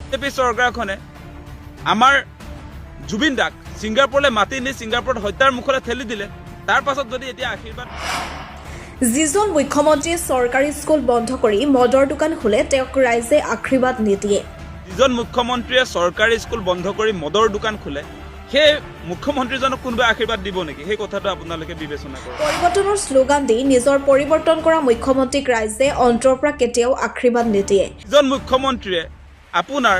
BJP চৰকাৰখনে আমাৰ জুবিন দাক ছিংগাপুৰলৈ মাতি নি ছিংগাপুৰত হত্যাৰ মুখলৈ ঠেলি দিলে। তাৰ পাছত যদি এতিয়া আশীৰ্বাদ যিজন মুখ্যমন্ত্ৰীয়ে চৰকাৰী স্কুল বন্ধ কৰি মদৰ দোকান খোলে তেওঁক ৰাইজে আশীৰ্বাদ নিদিয়ে। যিজন মুখ্যমন্ত্ৰীয়ে চৰকাৰী স্কুল বন্ধ কৰি মদৰ দোকান খোলে সেই মুখ্যমন্ত্ৰীজনক কোনোবাই আশীৰ্বাদ দিব নেকি? সেই কথাটো আপোনালোকে বিবেচনা কৰক। পৰিৱৰ্তনৰ শ্লোগান দি নিজৰ পৰিৱৰ্তন কৰা মুখ্যমন্ত্ৰীক ৰাইজে অন্তৰৰ পৰা কেতিয়াও আশীৰ্বাদ নিদিয়ে। যিজন মুখ্যমন্ত্ৰীয়ে আপোনাৰ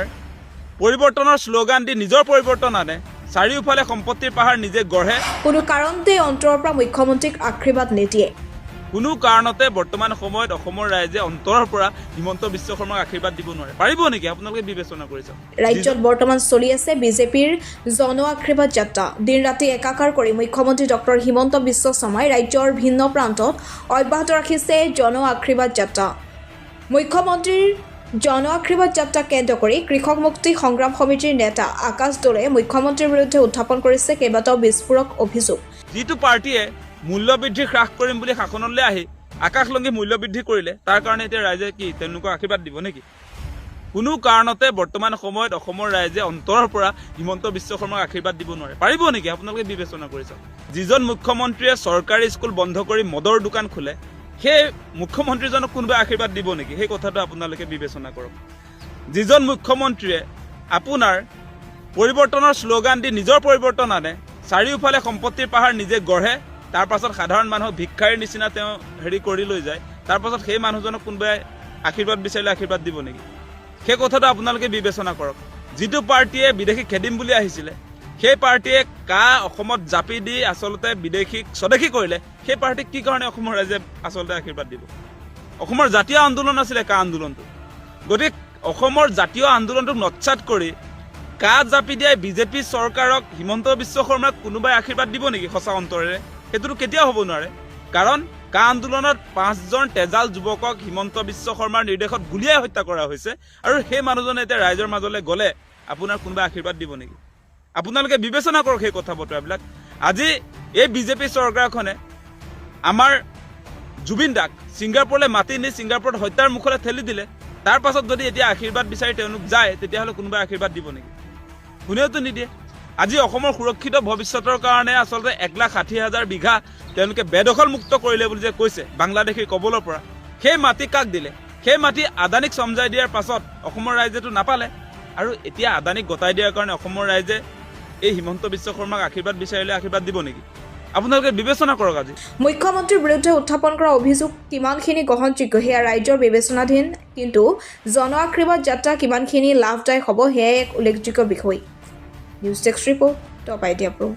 পৰিৱৰ্তনৰ শ্লোগান দি নিজৰ পৰিৱৰ্তন আনে, চাৰিওফালে সম্পত্তিৰ পাহাৰ নিজে গঢ়ে, কোনো কাৰণতে অন্তৰৰ পৰা মুখ্যমন্ত্ৰীক আশীৰ্বাদ নিদিয়ে। কোনো কাৰণতে বৰ্তমান সময়ত অসমৰ ৰাইজে অন্তৰৰ পৰা হিমন্ত বিশ্ব শৰ্মাক আশীৰ্বাদ দিব নোৱাৰে। পাৰিব নেকি? আপোনালোকে বিবেচনা কৰিছে। ৰাজ্যত বৰ্তমান চলি আছে বিজেপিৰ জন আশীৰ্বাদ যাত্ৰা। দিন ৰাতি একাকাৰ কৰি মুখ্যমন্ত্ৰী ডক্টৰ হিমন্ত বিশ্ব শৰ্মাই ৰাজ্যৰ ভিন্ন প্ৰান্তত অব্যাহত ৰাখিছে জন আশীৰ্বাদ যাত্ৰা। মুখ্যমন্ত্ৰীৰ জন আশীৰ্বাদ যাত্ৰাক কেন্দ্ৰ কৰি কৃষক মুক্তি সংগ্ৰাম সমিতিৰ নেতা আকাশ দলে মুখ্যমন্ত্ৰীৰ বিৰুদ্ধে উত্থাপন কৰিছে কেইবাটাও বিস্ফোৰক অভিযোগ। যিটো পাৰ্টীয়ে মূল্যবৃদ্ধি হ্ৰাস কৰিম বুলি শাসনলৈ আহি আকাশলংঘী মূল্যবৃদ্ধি কৰিলে, তাৰ কাৰণে এতিয়া ৰাইজে কি তেওঁলোকক আশীৰ্বাদ দিব নেকি? কোনো কাৰণতে বৰ্তমান সময়ত অসমৰ ৰাইজে অন্তৰৰ পৰা হিমন্ত বিশ্ব শৰ্মাক আশীৰ্বাদ দিব নোৱাৰে। পাৰিব নেকি? আপোনালোকে বিবেচনা কৰিছে। যিজন মুখ্যমন্ত্ৰীয়ে চৰকাৰী স্কুল বন্ধ কৰি মদৰ দোকান খোলে সেই মুখ্যমন্ত্ৰীজনক কোনোবাই আশীৰ্বাদ দিব নেকি? সেই কথাটো আপোনালোকে বিবেচনা কৰক। যিজন মুখ্যমন্ত্ৰীয়ে আপোনাৰ পৰিৱৰ্তনৰ শ্লোগান দি নিজৰ পৰিৱৰ্তন আনে, চাৰিওফালে সম্পত্তিৰ পাহাৰ নিজে গঢ়ে, তাৰ পাছত সাধাৰণ মানুহক ভিক্ষাৰীৰ নিচিনা তেওঁ কৰি লৈ যায়, তাৰ পাছত সেই মানুহজনক কোনোবাই আশীৰ্বাদ বিচাৰিলে আশীৰ্বাদ দিব নেকি? সেই কথাটো আপোনালোকে বিবেচনা কৰক। যিটো পাৰ্টীয়ে বিদেশী খেদিম বুলি আহিছিলে সেই পাৰ্টীয়ে অসমত জাপি দি আচলতে বিদেশীক স্বদেশী কৰিলে, সেই পাৰ্টীক কি কাৰণে অসমৰ ৰাইজে আচলতে আশীৰ্বাদ দিব? অসমৰ জাতীয় আন্দোলন আছিলে আন্দোলনটো। গতিকে অসমৰ জাতীয় আন্দোলনটোক নৎসাত কৰি জাপি দিয়াই বিজেপি চৰকাৰক হিমন্ত বিশ্ব শৰ্মাক কোনোবাই আশীৰ্বাদ দিব নেকি সঁচা অন্তৰেৰে? সেইটোতো কেতিয়াও হ'ব নোৱাৰে। কাৰণ আন্দোলনত 5জন তেজাল যুৱকক হিমন্ত বিশ্ব শৰ্মাৰ নিৰ্দেশত গুলীয়াই হত্যা কৰা হৈছে, আৰু সেই মানুহজনে এতিয়া ৰাইজৰ মাজলৈ গ'লে আপোনাৰ কোনোবাই আশীৰ্বাদ দিব নেকি? আপোনালোকে বিবেচনা কৰক সেই কথা বতৰাবিলাক। আজি এই বিজেপি চৰকাৰখনে আমাৰ জুবিন দাক ছিংগাপুৰলৈ মাতি নি ছিংগাপুৰত হত্যাৰ মুখলৈ ঠেলি দিলে। তাৰ পাছত যদি এতিয়া আশীৰ্বাদ বিচাৰি তেওঁলোক যায়, তেতিয়াহ'লে কোনোবাই আশীৰ্বাদ দিব নেকি? কোনেওতো নিদিয়ে। আজি অসমৰ সুৰক্ষিত ভৱিষ্যতৰ কাৰণে আচলতে 1,60,000 বিঘা তেওঁলোকে বেদখল মুক্ত কৰিলে বুলি যে কৈছে বাংলাদেশীৰ কবলৰ পৰা, সেই মাটি কাক দিলে? সেই মাটি আদানীক চমজাই দিয়াৰ পাছত অসমৰ ৰাইজেতো নাপালে, আৰু এতিয়া আদানীক গতাই দিয়াৰ কাৰণে অসমৰ ৰাইজে এই হিমন্ত বিশ্ব শৰ্মাক আশীৰ্বাদ বিচাৰিলে আশীৰ্বাদ দিব নেকি? আপোনালোকে বিবেচনা কৰক। আজি মুখ্যমন্ত্ৰীৰ বিৰুদ্ধে উত্থাপন কৰা অভিযোগ কিমানখিনি গ্ৰহণযোগ্য সেয়া ৰাজ্যৰ বিবেচনাধীন, কিন্তু জন আশীৰ্বাদ যাত্ৰা কিমানখিনি লাভদায়ক হ'ব সেয়াই এক উল্লেখযোগ্য বিষয়। News desk report, top idea প্ৰ'।